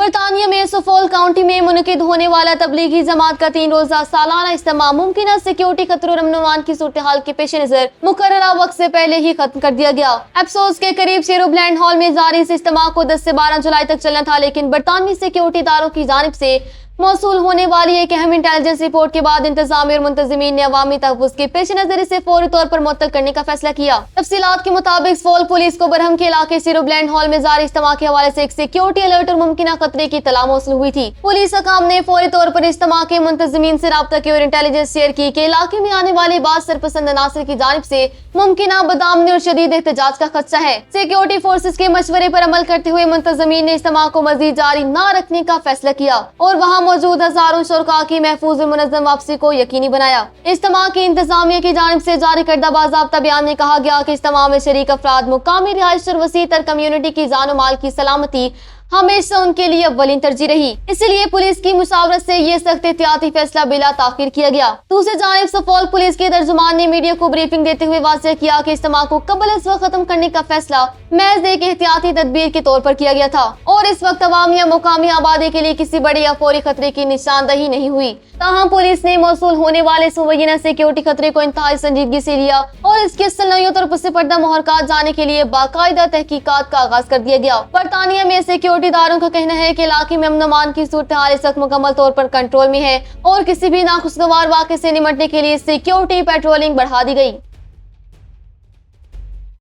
برطانیہ میں سفولک کاؤنٹی میں منعقد ہونے والا تبلیغی جماعت کا 3 روزہ سالانہ اجتماع ممکنہ سیکیورٹی خطروں اور امن و امان کی صورتحال کے پیش نظر مقررہ وقت سے پہلے ہی ختم کر دیا گیا۔ ایپسوس کے قریب شیروبلینڈ ہال میں جاری اس اجتماع کو 10 سے 12 جولائی تک چلنا تھا، لیکن برطانوی سیکیورٹی اداروں کی جانب سے موصول ہونے والی ایک اہم انٹیلیجنس رپورٹ کے بعد انتظامیہ اور منتظمین نے عوامی تحفظ کے پیش نظر اسے فوری طور پر معطل کرنے کا فیصلہ کیا۔ تفصیلات کے مطابق سفولک پولیس کو برہم کے علاقے شیروبلینڈ ہال میں جاری اجتماع کے حوالے سے ایک سیکیورٹی الرٹ اور ممکنہ خطرے کی اطلاع موصول ہوئی تھی۔ پولیس حکام نے فوری طور پر اجتماع کے منتظمین سے رابطہ کیا اور انٹیلیجنس شیئر کی کہ علاقے میں آنے والے بعض سرپسند عناصر کی جانب سے ممکنہ بدامنی اور شدید احتجاج کا خدشہ ہے۔ سیکیورٹی فورسز کے مشورے پر عمل کرتے ہوئے منتظمین نے اجتماع کو مزید جاری نہ رکھنے کا فیصلہ کیا اور وہاں موجود ہزاروں شرکاء کی محفوظ اور منظم واپسی کو یقینی بنایا۔ اجتماع کی انتظامیہ کی جانب سے جاری کردہ باضابطہ بیان میں کہا گیا کہ اجتماع میں شریک افراد مقامی رہائش اور وسیع تر کمیونٹی کی جان و مال کی سلامتی ہمیشہ ان کے لیے اولین ترجیح رہی، اسی لیے پولیس کی مشاورت سے یہ سخت احتیاطی فیصلہ بلا تاخیر کیا گیا۔ دوسری جانب سفولک پولیس کے ترجمان نے میڈیا کو بریفنگ دیتے ہوئے واضح کیا کہ اجتماع کو قبل اس وقت ختم کرنے کا فیصلہ محض ایک احتیاطی تدبیر کے طور پر کیا گیا تھا اور اس وقت عوام یا مقامی آبادی کے لیے کسی بڑے یا فوری خطرے کی نشاندہی نہیں ہوئی۔ تاہم پولیس نے موصول ہونے والے اس مبینہ سیکیورٹی خطرے کو انتہائی سنجیدگی سے لیا اور اس کی اصل نوعیت اور پس پردہ محرکات جاننے کے لیے باقاعدہ تحقیقات کا آغاز کر دیا گیا۔ برطانیہ میں سیکیورٹی اداروں کا کہنا ہے کہ علاقے میں امن و امان کی صورتحال اس وقت مکمل طور پر کنٹرول میں ہے اور کسی بھی ناخوشگوار واقعے سے نمٹنے کے لیے سیکیورٹی پیٹرولنگ بڑھا دی گئی۔